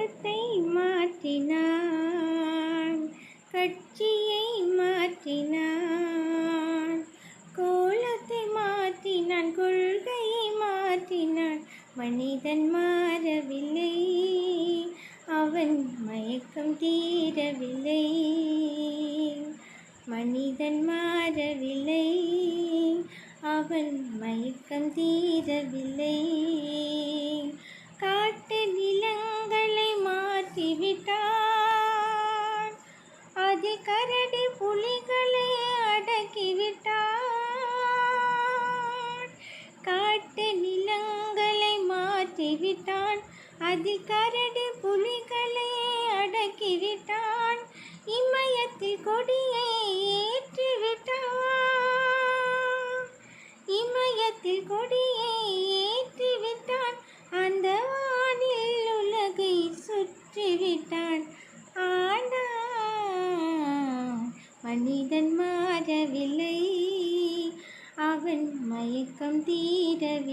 காலத்தை மாற்றினான், கட்சியை மாற்றினான், கோலத்தை மாற்றினான், கொள்கையை மாற்றினான். மனிதன் மாறவில்லை, அவன் மயக்கம் தீரவில்லை. மனிதன் மாறவில்லை, அவன் மயக்கம் தீரவில்லை. காட்டு நிலங்களை மாற்றிவிட்டான், அதில் கரடி புலிகளை அடக்கிவிட்டான். காட்டு நிலங்களை மாற்றிவிட்டான், அதில் கரடி புலிகளை அடக்கிவிட்டான். இமயத்தில் கொடியை ஏற்றிவிட்டான், இமயத்தில் கொடியை ஏற்றிவிட்டான். அந்த வானில் உலகை சுற்றிவிட்டான். ஆனால் மனிதன் மாறவில்லை, அவன் மயக்கம் தீரவில்லை.